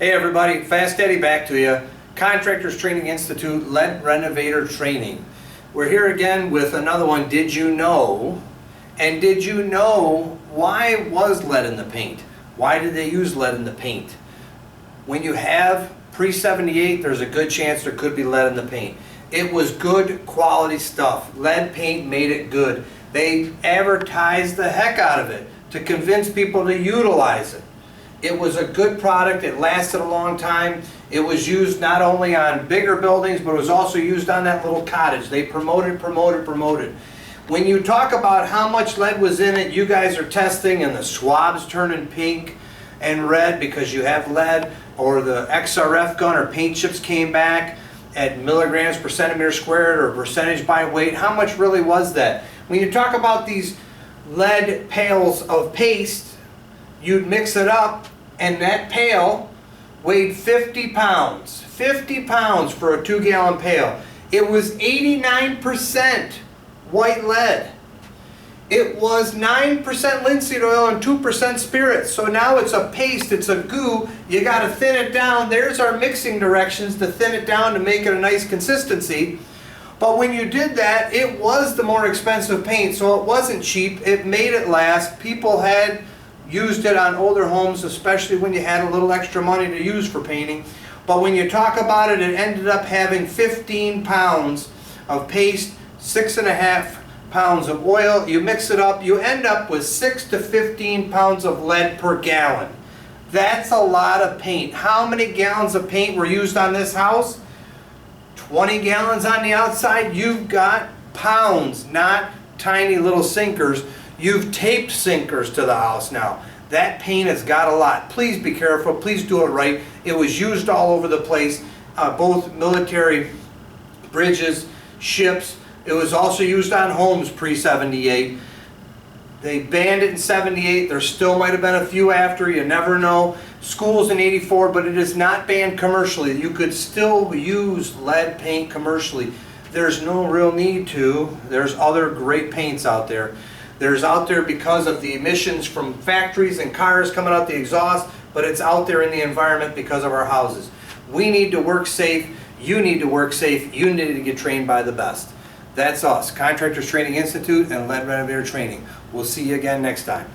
Hey everybody, Fast Eddie back to you. Contractors Training Institute Lead Renovator Training. We're here again with another one, Did You Know? And did you know why was lead in the paint? Why did they use lead in the paint? When you have pre-78, there's a good chance there could be lead in the paint. It was good quality stuff. Lead paint made it good. They advertised the heck out of it to convince people to utilize it. It was a good product. It lasted a long time. It was used not only on bigger buildings, but it was also used on that little cottage. They promoted. When you talk about how much lead was in it, you guys are testing and the swab's turning pink and red because you have lead, or the XRF gun or paint chips came back at milligrams per centimeter squared or percentage by weight. How much really was that? When you talk about these lead pails of paste, you'd mix it up, and that pail weighed 50 pounds. 50 pounds for a 2-gallon pail. It was 89% white lead. It was 9% linseed oil and 2% spirits. So now it's a paste, it's a goo. You got to thin it down. There's our mixing directions to thin it down to make it a nice consistency. But when you did that, it was the more expensive paint, so it wasn't cheap. It made it last. People had used it on older homes, especially when you had a little extra money to use for painting. But when you talk about it, it ended up having 15 pounds of paste, 6.5 pounds of oil. You mix it up, you end up with 6 to 15 pounds of lead per gallon. That's a lot of paint. How many gallons of paint were used on this house? 20 gallons on the outside. You've got pounds, not tiny little sinkers. You've taped sinkers to the house now. That paint has got a lot. Please be careful. Please do it right. It was used all over the place, both military bridges, ships. It was also used on homes pre-78. They banned it in 78. There still might have been a few after. You never know. Schools in 84, but it is not banned commercially. You could still use lead paint commercially. There's no real need to. There's other great paints out there. There's out there because of the emissions from factories and cars coming out the exhaust, but it's out there in the environment because of our houses. We need to work safe. You need to work safe. You need to get trained by the best. That's us, Contractors Training Institute and Lead Renovator Training. We'll see you again next time.